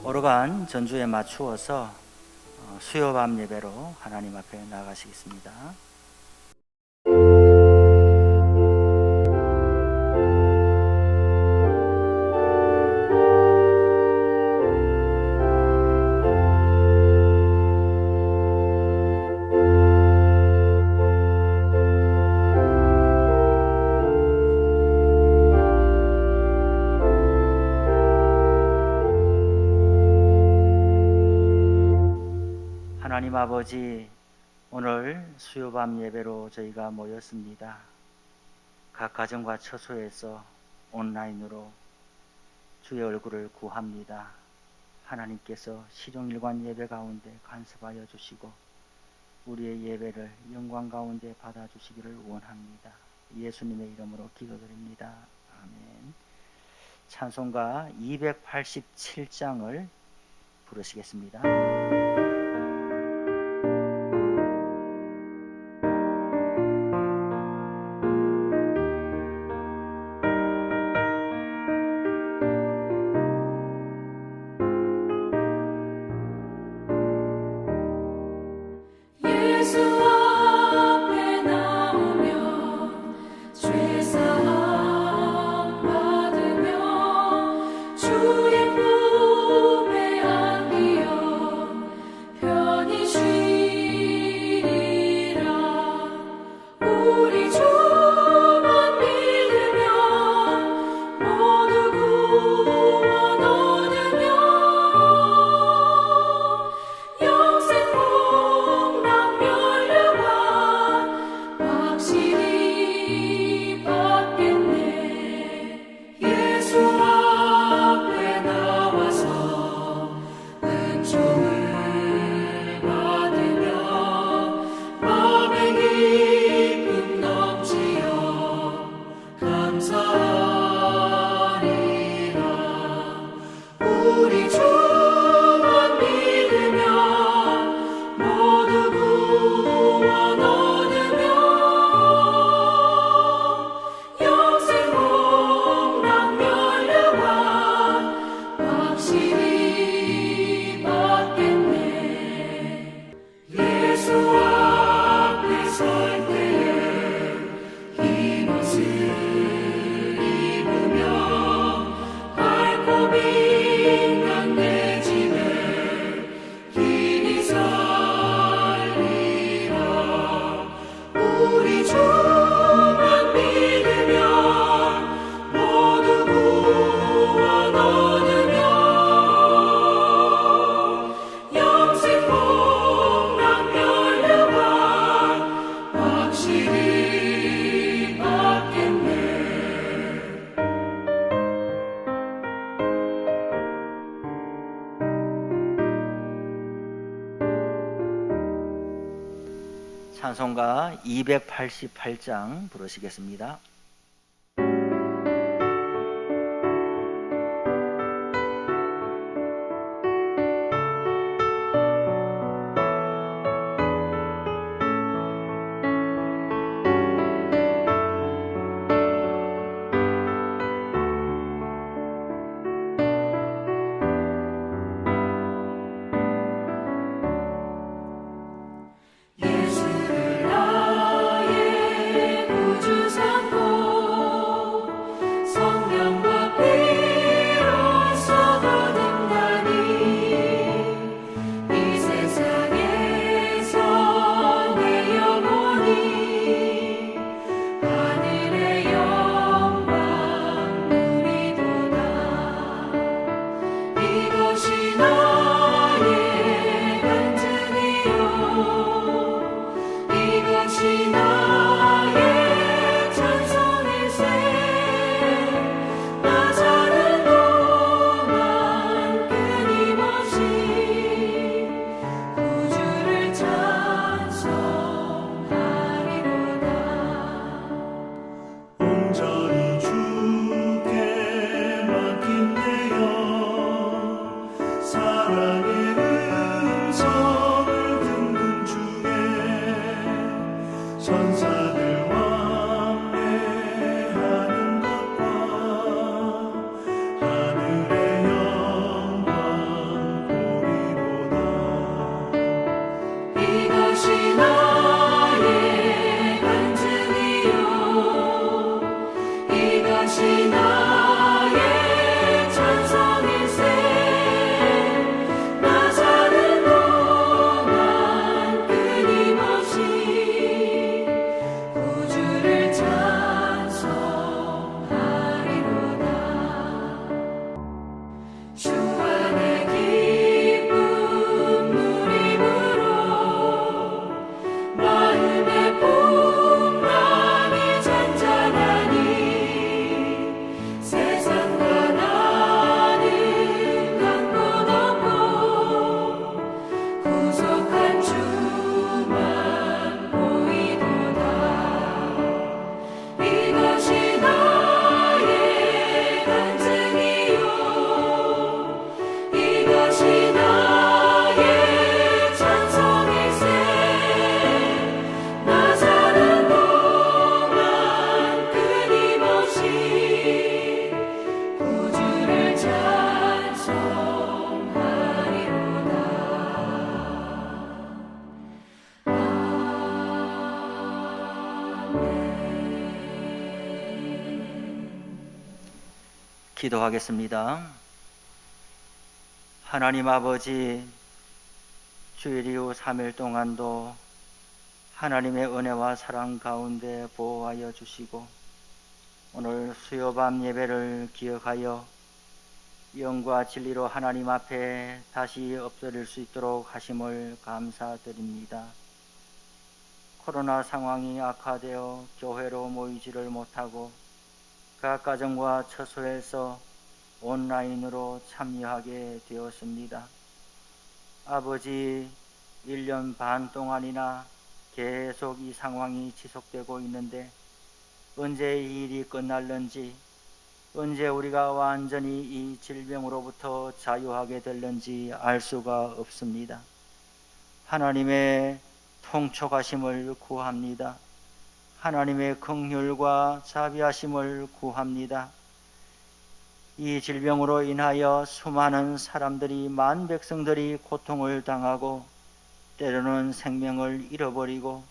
오르간 전주에 맞추어서 수요밤 예배로 하나님 앞에 나가시겠습니다. 하나님 아버지, 오늘 수요밤 예배로 저희가 모였습니다. 각 가정과 처소에서 온라인으로 주의 얼굴을 구합니다. 하나님께서 시종일관 예배 가운데 간섭하여 주시고 우리의 예배를 영광 가운데 받아주시기를 원합니다. 예수님의 이름으로 기도드립니다. 아멘. 찬송가 287장을 부르시겠습니다. 찬송가 288장 부르시겠습니다. 예수를 나의 구주 삼고 기도하겠습니다. 하나님 아버지, 주일 이후 3일 동안도 하나님의 은혜와 사랑 가운데 보호하여 주시고 오늘 수요밤 예배를 기억하여 영과 진리로 하나님 앞에 다시 엎드릴 수 있도록 하심을 감사드립니다. 코로나 상황이 악화되어 교회로 모이지를 못하고 각 가정과 처소에서 온라인으로 참여하게 되었습니다. 아버지, 1년 반 동안이나 계속 이 상황이 지속되고 있는데 언제 이 일이 끝날는지, 언제 우리가 완전히 이 질병으로부터 자유하게 될는지 알 수가 없습니다. 하나님의 통촉하심을 구합니다. 하나님의 긍휼과 자비하심을 구합니다. 이 질병으로 인하여 수많은 사람들이, 만 백성들이 고통을 당하고 때로는 생명을 잃어버리고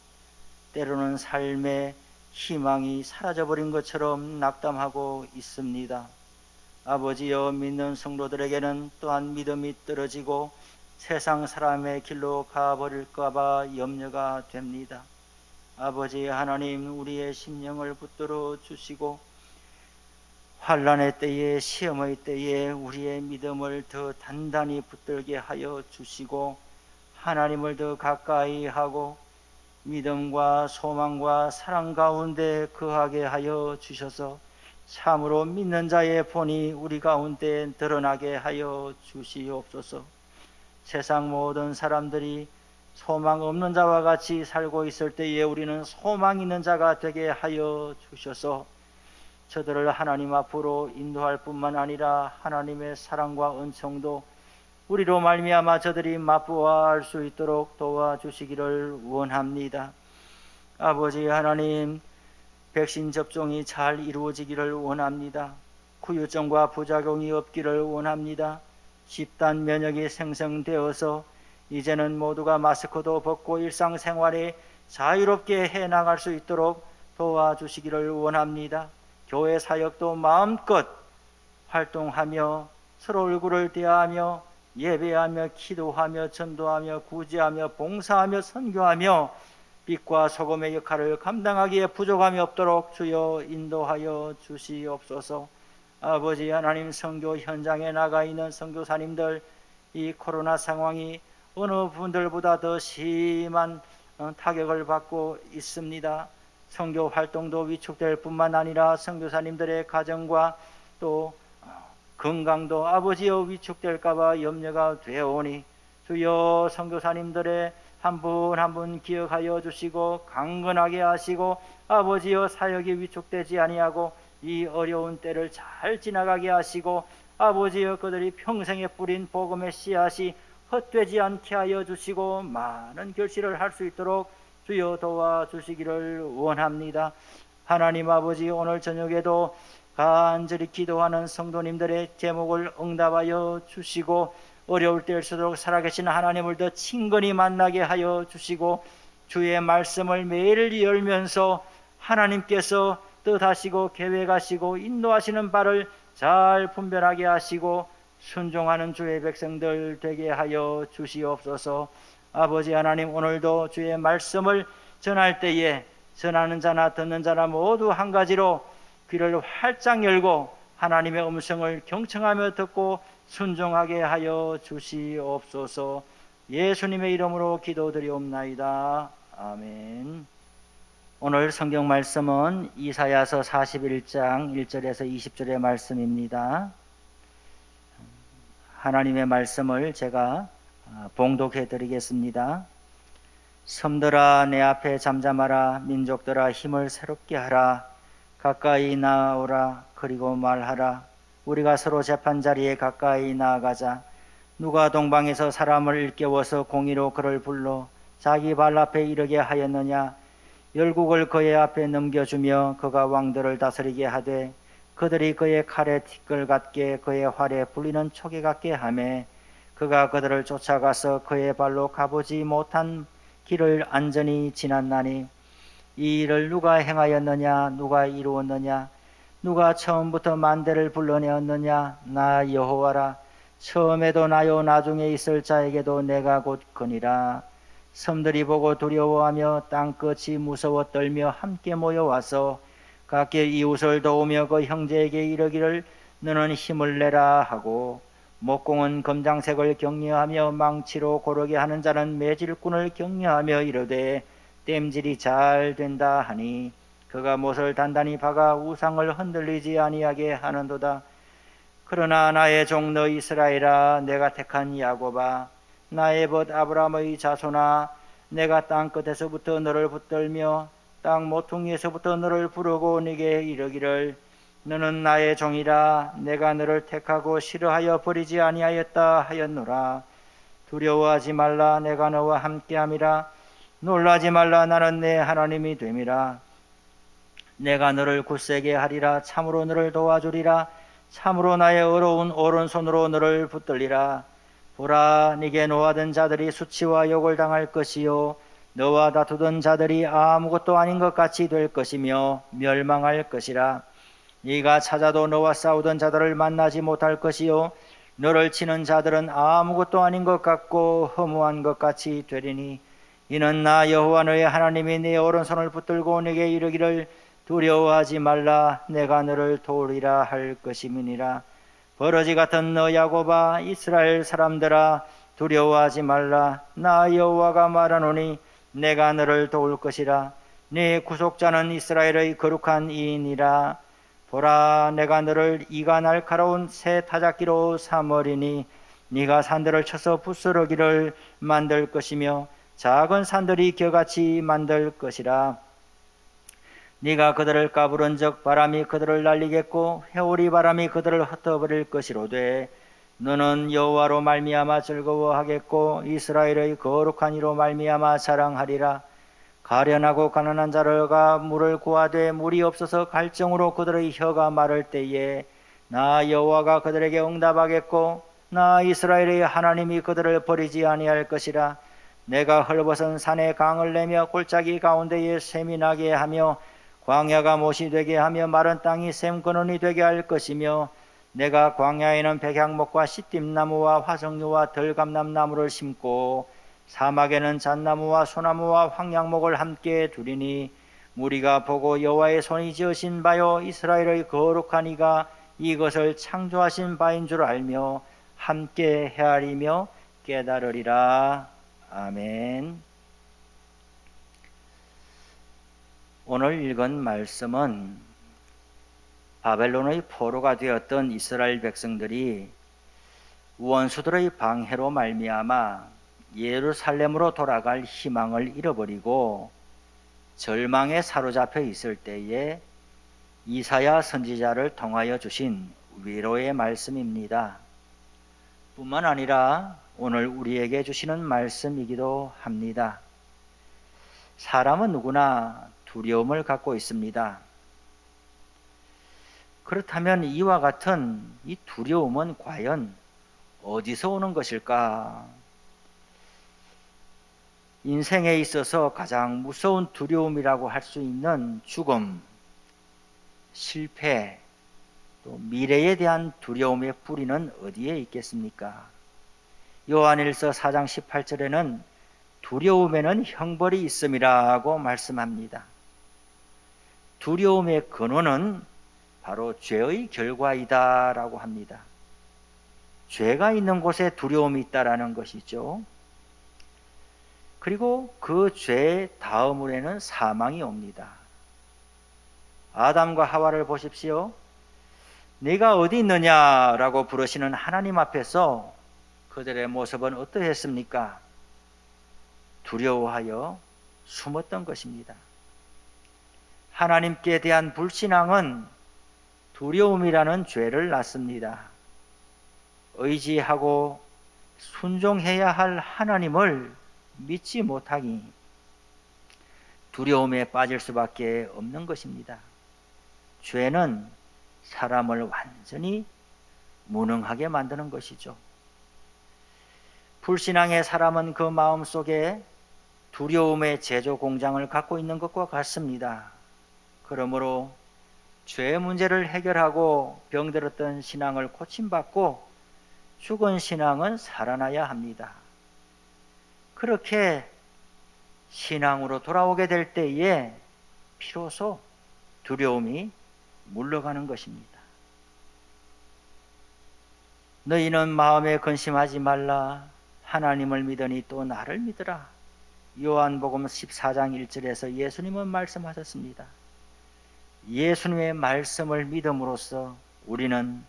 때로는 삶의 희망이 사라져버린 것처럼 낙담하고 있습니다. 아버지여, 믿는 성도들에게는 또한 믿음이 떨어지고 세상 사람의 길로 가버릴까봐 염려가 됩니다. 아버지 하나님, 우리의 심령을 붙들어 주시고 환난의 때에, 시험의 때에 우리의 믿음을 더 단단히 붙들게 하여 주시고 하나님을 더 가까이 하고 믿음과 소망과 사랑 가운데 거하게 하여 주셔서 참으로 믿는 자의 본이 우리 가운데 드러나게 하여 주시옵소서. 세상 모든 사람들이 소망 없는 자와 같이 살고 있을 때에 우리는 소망 있는 자가 되게 하여 주셔서 저들을 하나님 앞으로 인도할 뿐만 아니라 하나님의 사랑과 은총도 우리로 말미암아 저들이 맛보아할 수 있도록 도와주시기를 원합니다. 아버지 하나님, 백신 접종이 잘 이루어지기를 원합니다. 후유증과 부작용이 없기를 원합니다. 집단 면역이 생성되어서 이제는 모두가 마스크도 벗고 일상생활에 자유롭게 해나갈 수 있도록 도와주시기를 원합니다. 교회 사역도 마음껏 활동하며 서로 얼굴을 대하며 예배하며 기도하며 전도하며 구제하며 봉사하며 선교하며 빛과 소금의 역할을 감당하기에 부족함이 없도록 주여 인도하여 주시옵소서. 아버지 하나님, 선교 현장에 나가 있는 선교사님들, 이 코로나 상황이 어느 분들보다 더 심한 타격을 받고 있습니다. 선교 활동도 위축될 뿐만 아니라 선교사님들의 가정과 또 건강도 아버지여 위축될까봐 염려가 되오니 주여 선교사님들의 한 분 한 분 기억하여 주시고 강건하게 하시고 아버지여 사역이 위축되지 아니하고 이 어려운 때를 잘 지나가게 하시고 아버지여 그들이 평생에 뿌린 복음의 씨앗이 헛되지 않게 하여 주시고 많은 결실을 할 수 있도록 주여 도와주시기를 원합니다. 하나님 아버지, 오늘 저녁에도 간절히 기도하는 성도님들의 제목을 응답하여 주시고 어려울 때일수록 살아계신 하나님을 더 친근히 만나게 하여 주시고 주의 말씀을 매일 열면서 하나님께서 뜻하시고 계획하시고 인도하시는 바를 잘 분별하게 하시고 순종하는 주의 백성들 되게 하여 주시옵소서. 아버지 하나님, 오늘도 주의 말씀을 전할 때에 전하는 자나 듣는 자나 모두 한 가지로 귀를 활짝 열고 하나님의 음성을 경청하며 듣고 순종하게 하여 주시옵소서. 예수님의 이름으로 기도드리옵나이다. 아멘. 오늘 성경 말씀은 이사야서 41장 1절에서 20절의 말씀입니다. 하나님의 말씀을 제가 봉독해 드리겠습니다. 섬들아 내 앞에 잠잠하라. 민족들아 힘을 새롭게 하라. 가까이 나오라. 그리고 말하라. 우리가 서로 재판자리에 가까이 나아가자. 누가 동방에서 사람을 일깨워서 공의로 그를 불러 자기 발 앞에 이르게 하였느냐. 열국을 그의 앞에 넘겨주며 그가 왕들을 다스리게 하되 그들이 그의 칼에 티끌 같게 그의 활에 불리는 초계 같게 하매 그가 그들을 쫓아가서 그의 발로 가보지 못한 길을 안전히 지났나니 이 일을 누가 행하였느냐. 누가 이루었느냐. 누가 처음부터 만대를 불러내었느냐? 나 여호와라. 처음에도 나요 나중에 있을 자에게도 내가 곧 거니라. 섬들이 보고 두려워하며 땅끝이 무서워 떨며 함께 모여와서 각기 이웃을 도우며 그 형제에게 이르기를 너는 힘을 내라 하고, 목공은 검장색을 격려하며 망치로 고르게 하는 자는 매질꾼을 격려하며 이르되 땜질이 잘 된다 하니, 그가 못을 단단히 박아 우상을 흔들리지 아니하게 하는도다. 그러나 나의 종 너 이스라엘아, 내가 택한 야곱아, 나의 벗 아브라함의 자손아, 내가 땅 끝에서부터 너를 붙들며 땅 모퉁이에서부터 너를 부르고 네게 이르기를 너는 나의 종이라. 내가 너를 택하고 싫어하여 버리지 아니하였다 하였노라. 두려워하지 말라. 내가 너와 함께함이라. 놀라지 말라. 나는 내 하나님이 됨이라. 내가 너를 굳세게 하리라. 참으로 너를 도와주리라. 참으로 나의 어려운 오른손으로 너를 붙들리라. 보라, 네게 노하던 자들이 수치와 욕을 당할 것이요 너와 다투던 자들이 아무것도 아닌 것 같이 될 것이며 멸망할 것이라. 네가 찾아도 너와 싸우던 자들을 만나지 못할 것이요 너를 치는 자들은 아무것도 아닌 것 같고 허무한 것 같이 되리니, 이는 나 여호와 너의 하나님이 네 오른손을 붙들고 네게 이르기를 두려워하지 말라. 내가 너를 도우리라 할 것임이니라. 버러지 같은 너 야곱아, 이스라엘 사람들아, 두려워하지 말라. 나 여호와가 말하노니 내가 너를 도울 것이라. 네 구속자는 이스라엘의 거룩한 이인이라. 보라, 내가 너를 이가 날카로운 새 타작기로 삼으리니 네가 산들을 쳐서 부스러기를 만들 것이며 작은 산들이 겨같이 만들 것이라. 네가 그들을 까부른즉 바람이 그들을 날리겠고 회오리 바람이 그들을 흩어버릴 것이로되, 너는 여호와로 말미암아 즐거워하겠고 이스라엘의 거룩한 이로 말미암아 자랑하리라. 가련하고 가난한 자가 물을 구하되 물이 없어서 갈증으로 그들의 혀가 마를 때에 나 여호와가 그들에게 응답하겠고 나 이스라엘의 하나님이 그들을 버리지 아니할 것이라. 내가 헐벗은 산에 강을 내며 골짜기 가운데에 샘이 나게 하며 광야가 못이 되게 하며 마른 땅이 샘근원이 되게 할 것이며, 내가 광야에는 백향목과 시띠나무와 화석류와 들감남나무를 심고 사막에는 잣나무와 소나무와 황양목을 함께 두리니, 무리가 보고 여호와의 손이 지으신 바요 이스라엘의 거룩한 이가 이것을 창조하신 바인 줄 알며 함께 헤아리며 깨달으리라. 아멘. 오늘 읽은 말씀은 바벨론의 포로가 되었던 이스라엘 백성들이 원수들의 방해로 말미암아 예루살렘으로 돌아갈 희망을 잃어버리고 절망에 사로잡혀 있을 때에 이사야 선지자를 통하여 주신 위로의 말씀입니다. 뿐만 아니라 오늘 우리에게 주시는 말씀이기도 합니다. 사람은 누구나 두려움을 갖고 있습니다. 그렇다면 이와 같은 이 두려움은 과연 어디서 오는 것일까? 인생에 있어서 가장 무서운 두려움이라고 할 수 있는 죽음, 실패, 또 미래에 대한 두려움의 뿌리는 어디에 있겠습니까? 요한일서 4장 18절에는 두려움에는 형벌이 있음이라고 말씀합니다. 두려움의 근원은 바로 죄의 결과이다라고 합니다. 죄가 있는 곳에 두려움이 있다라는 것이죠. 그리고 그 죄 다음으로는 사망이 옵니다. 아담과 하와를 보십시오. 네가 어디 있느냐라고 부르시는 하나님 앞에서 그들의 모습은 어떠했습니까? 두려워하여 숨었던 것입니다. 하나님께 대한 불신앙은 두려움이라는 죄를 낳습니다. 의지하고 순종해야 할 하나님을 믿지 못하니 두려움에 빠질 수밖에 없는 것입니다. 죄는 사람을 완전히 무능하게 만드는 것이죠. 불신앙의 사람은 그 마음속에 두려움의 제조 공장을 갖고 있는 것과 같습니다. 그러므로 죄의 문제를 해결하고 병들었던 신앙을 고침받고 죽은 신앙은 살아나야 합니다. 그렇게 신앙으로 돌아오게 될 때에 비로소 두려움이 물러가는 것입니다. 너희는 마음에 근심하지 말라. 하나님을 믿으니 또 나를 믿으라. 요한복음 14장 1절에서 예수님은 말씀하셨습니다. 예수님의 말씀을 믿음으로써 우리는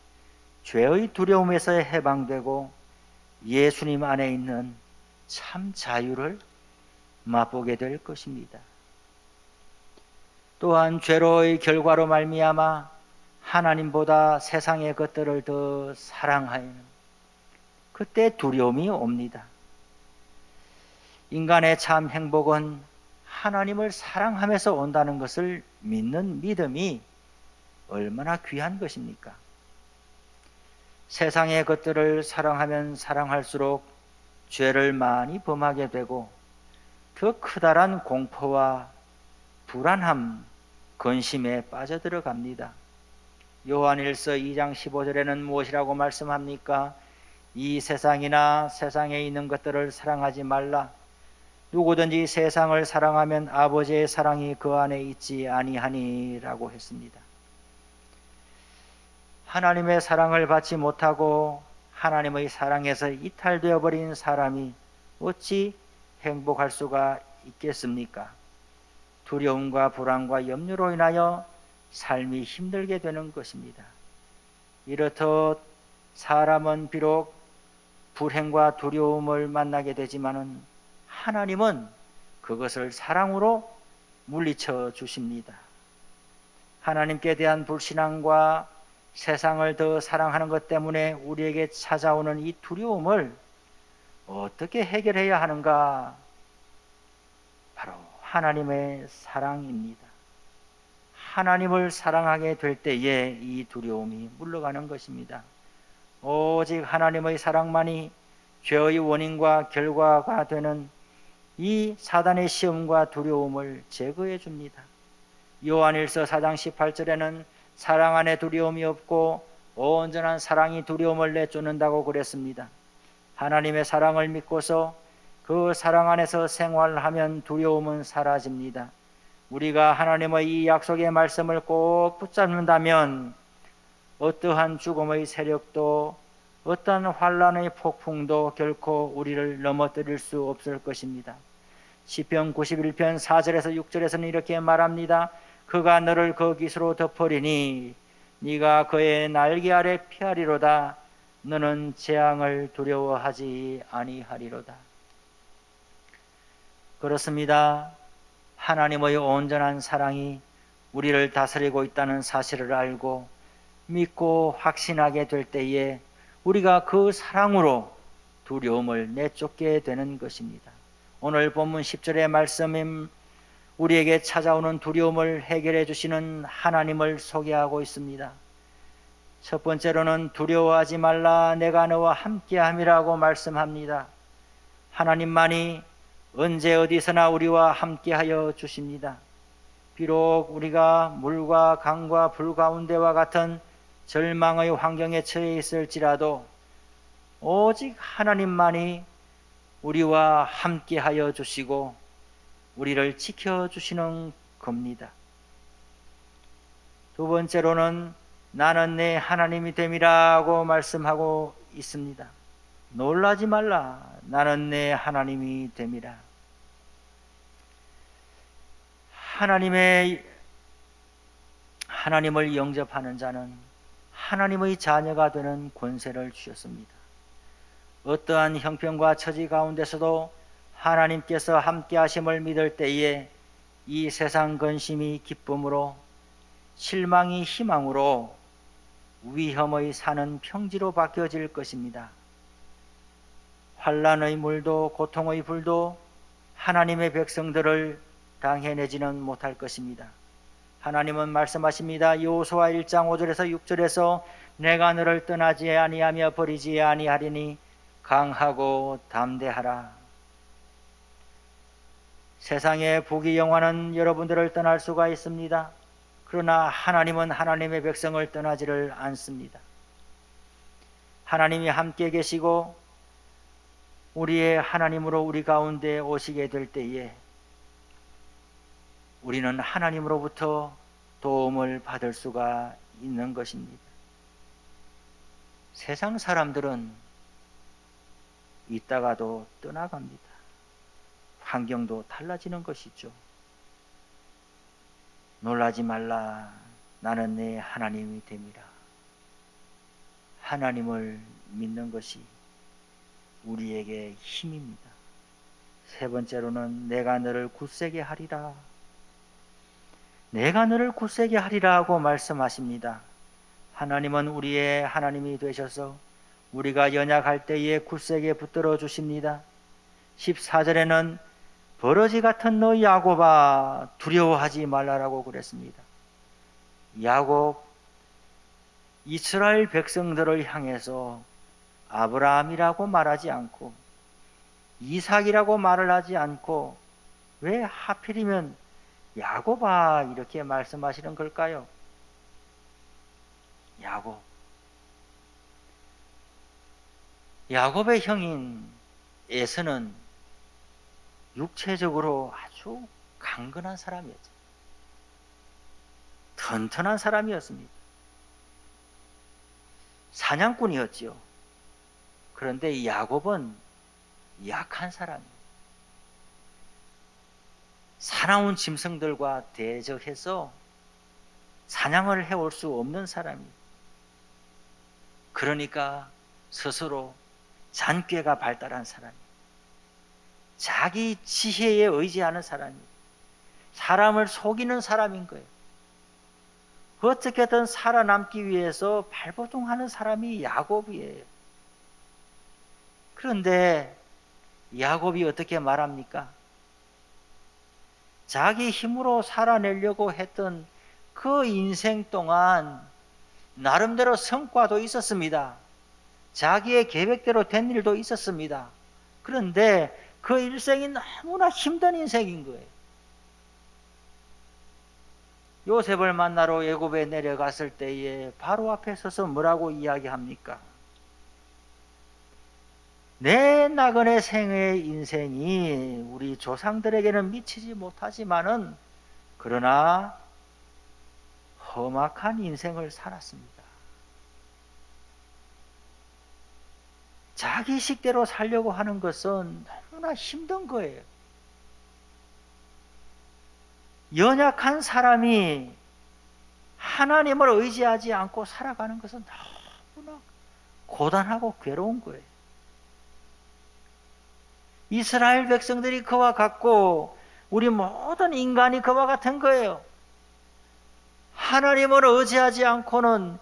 죄의 두려움에서 해방되고 예수님 안에 있는 참 자유를 맛보게 될 것입니다. 또한 죄로의 결과로 말미암아 하나님보다 세상의 것들을 더 사랑하여 그때 두려움이 옵니다. 인간의 참 행복은 하나님을 사랑하면서 온다는 것을 믿는 믿음이 얼마나 귀한 것입니까? 세상의 것들을 사랑하면 사랑할수록 죄를 많이 범하게 되고 더 크다란 공포와 불안함, 근심에 빠져들어갑니다. 요한일서 2장 15절에는 무엇이라고 말씀합니까? 이 세상이나 세상에 있는 것들을 사랑하지 말라. 누구든지 세상을 사랑하면 아버지의 사랑이 그 안에 있지 아니하니라고 했습니다. 하나님의 사랑을 받지 못하고 하나님의 사랑에서 이탈되어 버린 사람이 어찌 행복할 수가 있겠습니까? 두려움과 불안과 염려로 인하여 삶이 힘들게 되는 것입니다. 이렇듯 사람은 비록 불행과 두려움을 만나게 되지만은 하나님은 그것을 사랑으로 물리쳐 주십니다. 하나님께 대한 불신앙과 세상을 더 사랑하는 것 때문에 우리에게 찾아오는 이 두려움을 어떻게 해결해야 하는가? 바로 하나님의 사랑입니다. 하나님을 사랑하게 될 때에 이 두려움이 물러가는 것입니다. 오직 하나님의 사랑만이 죄의 원인과 결과가 되는 이 사단의 시험과 두려움을 제거해 줍니다. 요한일서 4장 18절에는 사랑 안에 두려움이 없고 온전한 사랑이 두려움을 내쫓는다고 그랬습니다. 하나님의 사랑을 믿고서 그 사랑 안에서 생활하면 두려움은 사라집니다. 우리가 하나님의 이 약속의 말씀을 꼭 붙잡는다면 어떠한 죽음의 세력도 어떠한 환난의 폭풍도 결코 우리를 넘어뜨릴 수 없을 것입니다. 시편 91편 4절에서 6절에서는 이렇게 말합니다. 그가 너를 그 깃으로 덮으리니 네가 그의 날개 아래 피하리로다. 너는 재앙을 두려워하지 아니하리로다. 그렇습니다. 하나님의 온전한 사랑이 우리를 다스리고 있다는 사실을 알고 믿고 확신하게 될 때에 우리가 그 사랑으로 두려움을 내쫓게 되는 것입니다. 오늘 본문 10절의 말씀은 우리에게 찾아오는 두려움을 해결해 주시는 하나님을 소개하고 있습니다. 첫 번째로는 두려워하지 말라 내가 너와 함께함이라고 말씀합니다. 하나님만이 언제 어디서나 우리와 함께하여 주십니다. 비록 우리가 물과 강과 불 가운데와 같은 절망의 환경에 처해 있을지라도 오직 하나님만이 우리와 함께하여 주시고 우리를 지켜주시는 겁니다. 두 번째로는 나는 내 하나님이 됨이라고 말씀하고 있습니다. 놀라지 말라. 나는 내 하나님이 됨이라. 하나님을 영접하는 자는 하나님의 자녀가 되는 권세를 주셨습니다. 어떠한 형편과 처지 가운데서도 하나님께서 함께 하심을 믿을 때에 이 세상 근심이 기쁨으로 실망이 희망으로 위험의 산은 평지로 바뀌어질 것입니다. 환난의 물도 고통의 불도 하나님의 백성들을 당해내지는 못할 것입니다. 하나님은 말씀하십니다. 여호수아 1장 5절에서 6절에서 내가 너를 떠나지 아니하며 버리지 아니하리니 강하고 담대하라. 세상의 부귀영화는 여러분들을 떠날 수가 있습니다. 그러나 하나님은 하나님의 백성을 떠나지를 않습니다. 하나님이 함께 계시고 우리의 하나님으로 우리 가운데 오시게 될 때에 우리는 하나님으로부터 도움을 받을 수가 있는 것입니다. 세상 사람들은 있다가도 떠나갑니다. 환경도 달라지는 것이죠. 놀라지 말라. 나는 내 하나님이 됨이라. 하나님을 믿는 것이 우리에게 힘입니다. 세 번째로는 내가 너를 굳세게 하리라. 내가 너를 굳세게 하리라 하고 말씀하십니다. 하나님은 우리의 하나님이 되셔서 우리가 연약할 때에 굳세게 붙들어 주십니다. 14절에는 버러지 같은 너 야곱아 두려워하지 말라라고 그랬습니다. 야곱 이스라엘 백성들을 향해서 아브라함이라고 말하지 않고 이삭이라고 말을 하지 않고 왜 하필이면 야곱아 이렇게 말씀하시는 걸까요? 야곱의 형인 에서는 육체적으로 아주 강건한 사람이었죠. 튼튼한 사람이었습니다. 사냥꾼이었지요. 그런데 야곱은 약한 사람이에요. 사나운 짐승들과 대적해서 사냥을 해올 수 없는 사람이에요. 그러니까 스스로 잔꾀가 발달한 사람이에요. 자기 지혜에 의지하는 사람이에요. 사람을 속이는 사람인 거예요. 어떻게든 살아남기 위해서 발버둥하는 사람이 야곱이에요. 그런데 야곱이 어떻게 말합니까? 자기 힘으로 살아내려고 했던 그 인생 동안 나름대로 성과도 있었습니다. 자기의 계획대로 된 일도 있었습니다. 그런데 그 일생이 너무나 힘든 인생인 거예요. 요셉을 만나러 애굽에 내려갔을 때에 바로 앞에 서서 뭐라고 이야기합니까? 내 나그네 생의 인생이 우리 조상들에게는 미치지 못하지만은 그러나 험악한 인생을 살았습니다. 자기 식대로 살려고 하는 것은 너무나 힘든 거예요. 연약한 사람이 하나님을 의지하지 않고 살아가는 것은 너무나 고단하고 괴로운 거예요. 이스라엘 백성들이 그와 같고 우리 모든 인간이 그와 같은 거예요. 하나님을 의지하지 않고는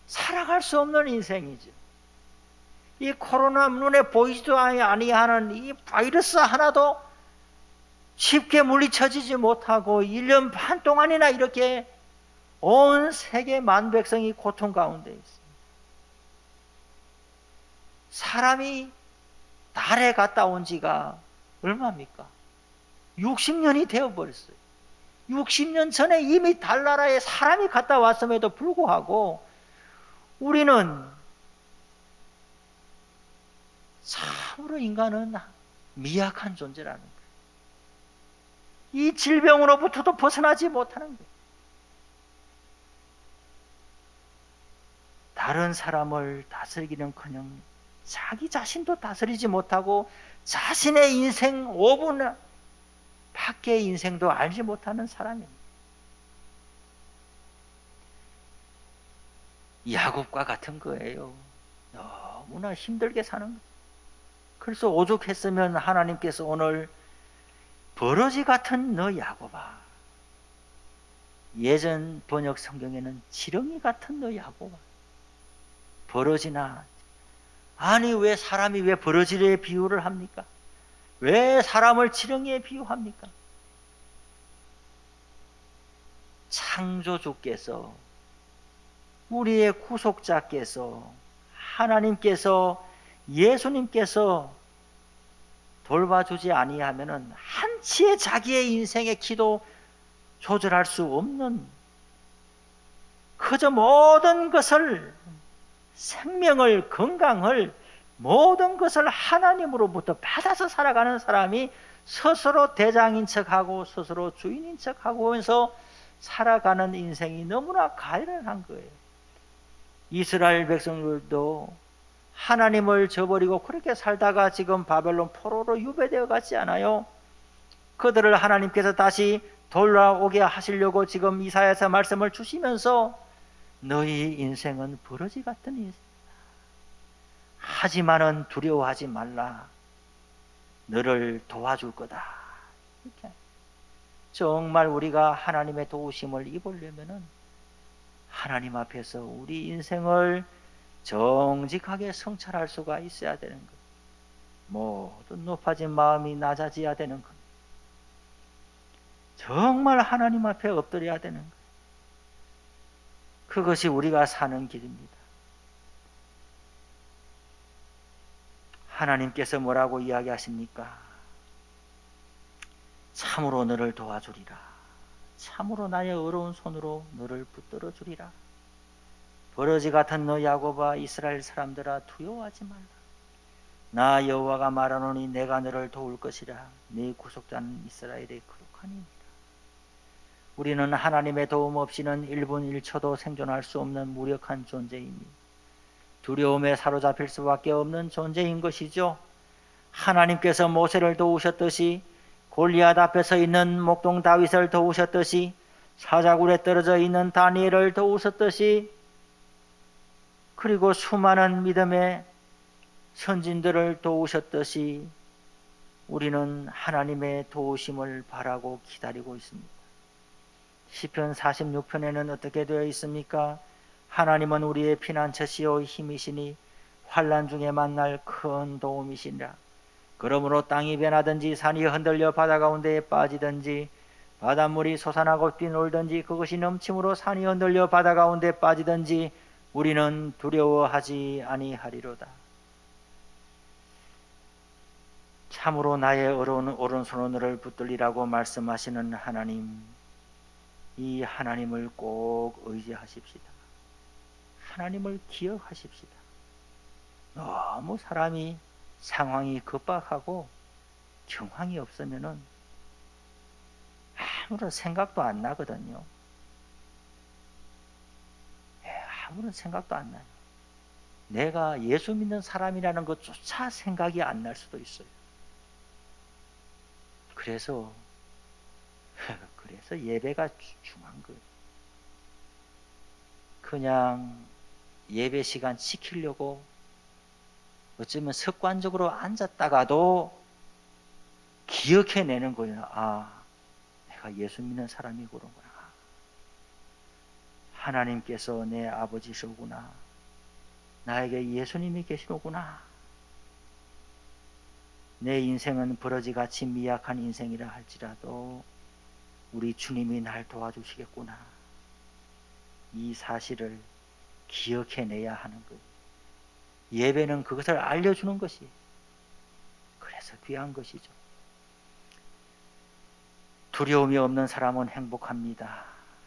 살아갈 수 없는 인생이죠. 이 코로나 눈에 보이지도 아니하는 이 바이러스 하나도 쉽게 물리쳐지지 못하고 1년 반 동안이나 이렇게 온 세계 만 백성이 고통 가운데 있습니다. 사람이 달에 갔다 온 지가 얼마입니까? 60년이 되어버렸어요. 60년 전에 이미 달나라에 사람이 갔다 왔음에도 불구하고 우리는 참으로 인간은 미약한 존재라는 거예요. 이 질병으로부터도 벗어나지 못하는 거예요. 다른 사람을 다스리기는커녕 자기 자신도 다스리지 못하고 자신의 인생 5분 밖의 인생도 알지 못하는 사람입니다. 야곱과 같은 거예요. 너무나 힘들게 사는 거예요. 그래서 오죽했으면 하나님께서 오늘 버러지 같은 너 야곱아, 예전 번역 성경에는 지렁이 같은 너 야곱아, 버러지나, 아니 왜 사람이 왜 버러지에 비유를 합니까? 왜 사람을 지렁이에 비유합니까? 창조주께서, 우리의 구속자께서, 하나님께서, 예수님께서 돌봐주지 아니하면은 한치의 자기의 인생의 키도 조절할 수 없는 그저 모든 것을, 생명을, 건강을, 모든 것을 하나님으로부터 받아서 살아가는 사람이 스스로 대장인 척하고 스스로 주인인 척하고 하면서 살아가는 인생이 너무나 가련한 거예요. 이스라엘 백성들도 하나님을 저버리고 그렇게 살다가 지금 바벨론 포로로 유배되어 갔지 않아요? 그들을 하나님께서 다시 돌아오게 하시려고 지금 이사야서 말씀을 주시면서 너희 인생은 버러지 같은 인생, 하지만은 두려워하지 말라, 너를 도와줄 거다. 이렇게. 정말 우리가 하나님의 도우심을 입으려면은 하나님 앞에서 우리 인생을 정직하게 성찰할 수가 있어야 되는 것. 모든 높아진 마음이 낮아져야 되는 것. 정말 하나님 앞에 엎드려야 되는 것. 그것이 우리가 사는 길입니다. 하나님께서 뭐라고 이야기하십니까? 참으로 너를 도와주리라. 참으로 나의 어려운 손으로 너를 붙들어 주리라. 버러지 같은 너 야곱아, 이스라엘 사람들아, 두려워하지 말라. 나 여호와가 말하노니 내가 너를 도울 것이라. 네 구속자는 이스라엘의 거룩하니라. 우리는 하나님의 도움 없이는 1분 1초도 생존할 수 없는 무력한 존재이니 두려움에 사로잡힐 수밖에 없는 존재인 것이죠. 하나님께서 모세를 도우셨듯이, 골리앗 앞에 서 있는 목동 다윗을 도우셨듯이, 사자굴에 떨어져 있는 다니엘을 도우셨듯이, 그리고 수많은 믿음의 선진들을 도우셨듯이 우리는 하나님의 도우심을 바라고 기다리고 있습니다. 시편 46편에는 어떻게 되어 있습니까? 하나님은 우리의 피난처시요 힘이시니 환난 중에 만날 큰 도움이시니라. 그러므로 땅이 변하든지 산이 흔들려 바다 가운데에 빠지든지 바닷물이 솟아나고 뛰놀든지 그것이 넘침으로 산이 흔들려 바다 가운데 빠지든지 우리는 두려워하지 아니하리로다. 참으로 나의 오른손으로 너를 붙들리라고 말씀하시는 하나님, 이 하나님을 꼭 의지하십시다. 하나님을 기억하십시다. 너무 사람이 상황이 급박하고 경황이 없으면은 아무런 생각도 안 나거든요. 아무런 생각도 안 나요. 내가 예수 믿는 사람이라는 것조차 생각이 안 날 수도 있어요. 그래서 예배가 중요한 거예요. 그냥 예배 시간 지키려고 어쩌면 습관적으로 앉았다가도 기억해내는 거예요. 아, 내가 예수 믿는 사람이 그런구나. 하나님께서 내 아버지시구나. 나에게 예수님이 계시로구나. 내 인생은 버러지같이 미약한 인생이라 할지라도 우리 주님이 날 도와주시겠구나. 이 사실을 기억해내야 하는 거예요. 예배는 그것을 알려주는 것이, 그래서 귀한 것이죠. 두려움이 없는 사람은 행복합니다.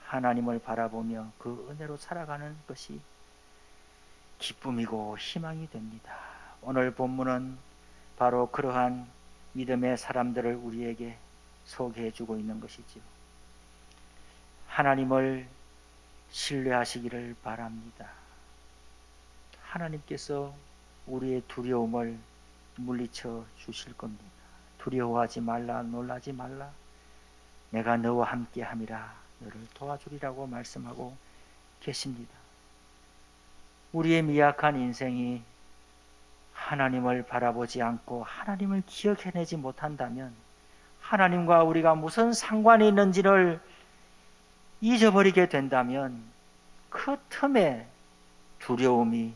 하나님을 바라보며 그 은혜로 살아가는 것이 기쁨이고 희망이 됩니다. 오늘 본문은 바로 그러한 믿음의 사람들을 우리에게 소개해 주고 있는 것이지요. 하나님을 신뢰하시기를 바랍니다. 하나님께서 우리의 두려움을 물리쳐 주실 겁니다. 두려워하지 말라, 놀라지 말라. 내가 너와 함께 함이라, 너를 도와주리라고 말씀하고 계십니다. 우리의 미약한 인생이 하나님을 바라보지 않고 하나님을 기억해내지 못한다면 하나님과 우리가 무슨 상관이 있는지를 잊어버리게 된다면 그 틈에 두려움이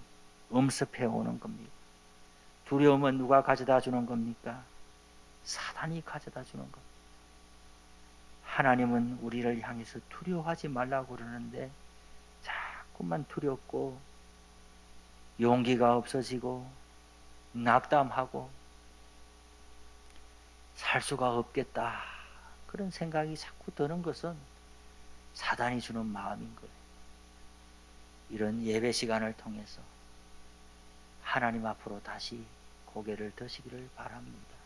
엄습해 오는 겁니다. 두려움은 누가 가져다 주는 겁니까? 사단이 가져다 주는 겁니다. 하나님은 우리를 향해서 두려워하지 말라고 그러는데 자꾸만 두렵고 용기가 없어지고 낙담하고 살 수가 없겠다, 그런 생각이 자꾸 드는 것은 사단이 주는 마음인 거예요. 이런 예배 시간을 통해서 하나님 앞으로 다시 고개를 드시기를 바랍니다.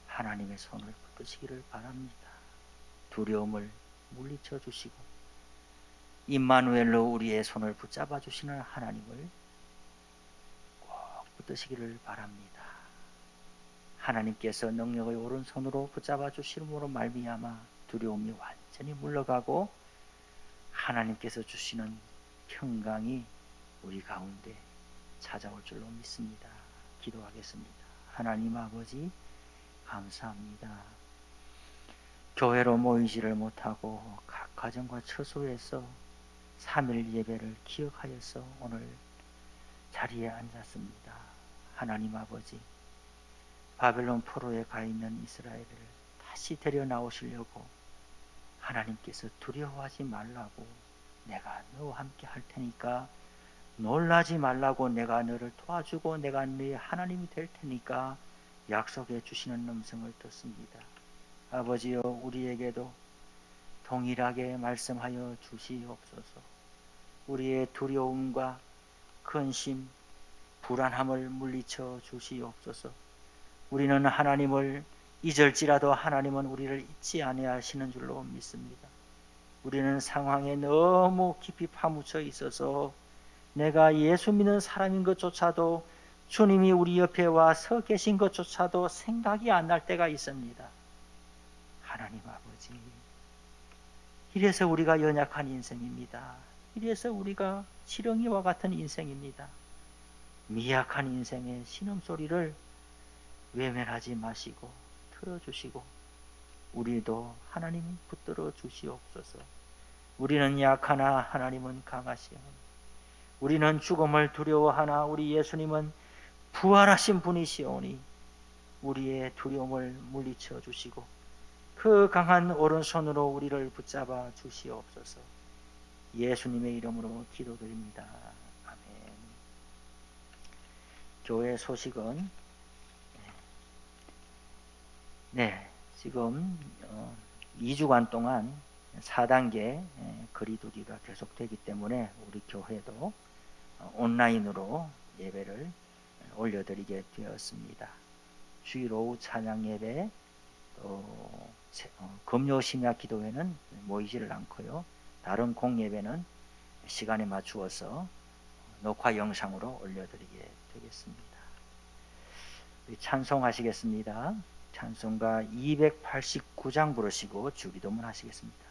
하나님의 손을 붙드시기를 바랍니다. 두려움을 물리쳐 주시고 임마누엘로 우리의 손을 붙잡아 주시는 하나님을 꼭 붙드시기를 바랍니다. 하나님께서 능력의 오른손으로 붙잡아 주심으로 말미암아 두려움이 완전히 물러가고 하나님께서 주시는 평강이 우리 가운데 찾아올 줄로 믿습니다. 기도하겠습니다. 하나님 아버지 감사합니다. 교회로 모이지를 못하고 각 가정과 처소에서 3일 예배를 기억하여서 오늘 자리에 앉았습니다. 하나님 아버지, 바벨론 포로에 가 있는 이스라엘을 다시 데려 나오시려고 하나님께서 두려워하지 말라고, 내가 너와 함께 할 테니까 놀라지 말라고, 내가 너를 도와주고 내가 너의 하나님이 될 테니까 약속해 주시는 음성을 듣습니다. 아버지여, 우리에게도 동일하게 말씀하여 주시옵소서. 우리의 두려움과 근심, 불안함을 물리쳐 주시옵소서. 우리는 하나님을 잊을지라도 하나님은 우리를 잊지 아니하시는 줄로 믿습니다. 우리는 상황에 너무 깊이 파묻혀 있어서 내가 예수 믿는 사람인 것조차도, 주님이 우리 옆에 와 서 계신 것조차도 생각이 안 날 때가 있습니다. 하나님 아버지, 이래서 우리가 연약한 인생입니다. 이래서 우리가 지렁이와 같은 인생입니다. 미약한 인생의 신음소리를 외면하지 마시고 들어주시고, 우리도 하나님이 붙들어 주시옵소서. 우리는 약하나 하나님은 강하시오니, 우리는 죽음을 두려워하나 우리 예수님은 부활하신 분이시오니, 우리의 두려움을 물리쳐 주시고 그 강한 오른손으로 우리를 붙잡아 주시옵소서. 예수님의 이름으로 기도드립니다. 아멘. 교회 소식은 지금 2주간 동안 4단계 거리두기가 계속되기 때문에 우리 교회도 온라인으로 예배를 올려드리게 되었습니다. 주일 오후 찬양 예배, 또 금요 심야 기도회는 모이지를 않고요. 다른 공예배는 시간에 맞추어서 녹화 영상으로 올려드리게 되겠습니다. 찬송하시겠습니다. 찬송가 289장 부르시고 주기도문 하시겠습니다.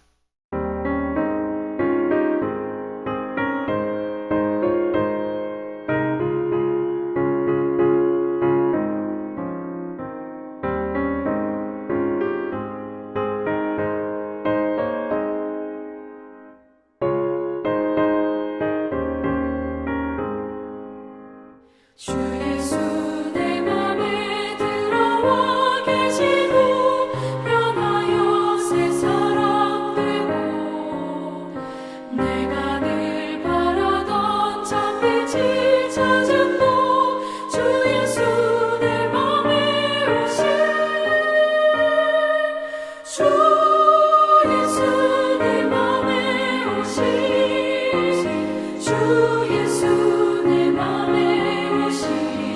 주 예수 내 맘에 들어와 계시고 변하여 새 사람 되고 내가 늘 바라던 참빛이 찾았고 주 예수 내 맘에 오신 주 예수 내 맘에 오신 주 예수 내 맘에 오신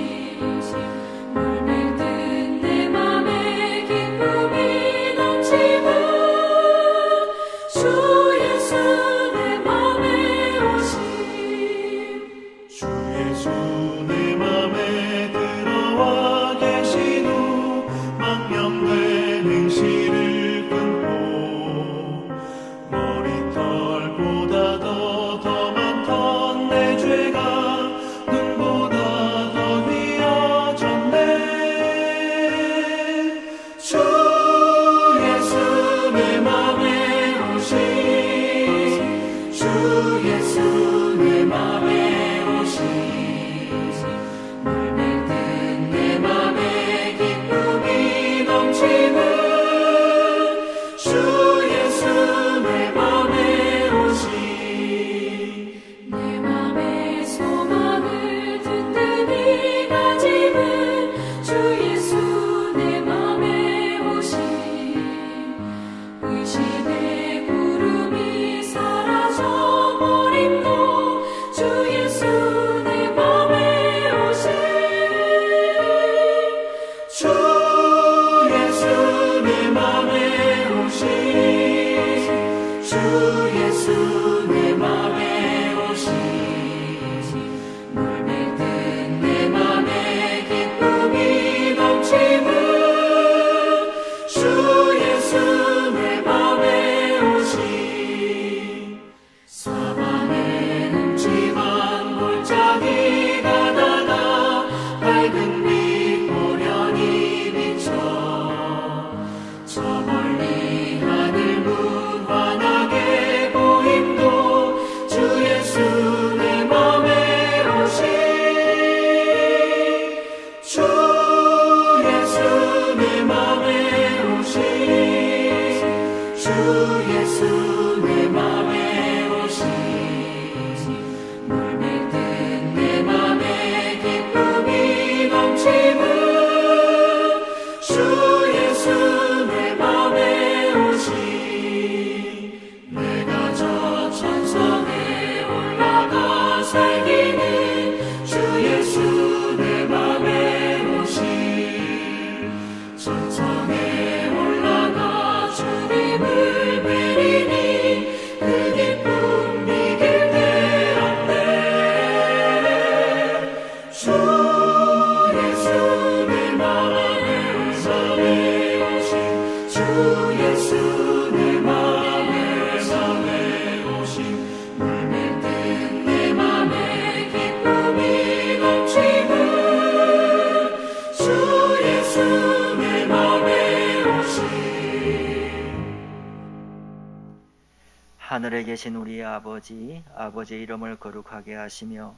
하늘에 계신 우리 아버지, 아버지의 이름을 거룩하게 하시며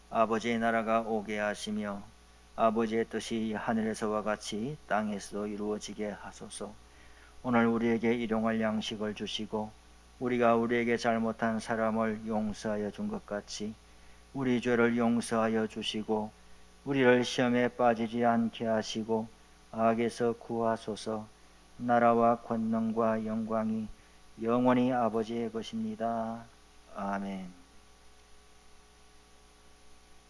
아버지의 나라가 오게 하시며 아버지의 뜻이 하늘에서와 같이 땅에서도 이루어지게 하소서. 오늘 우리에게 일용할 양식을 주시고 우리가 우리에게 잘못한 사람을 용서하여 준 것 같이 우리 죄를 용서하여 주시고 우리를 시험에 빠지지 않게 하시고 악에서 구하소서. 나라와 권능과 영광이 영원히 아버지의 것입니다. 아멘.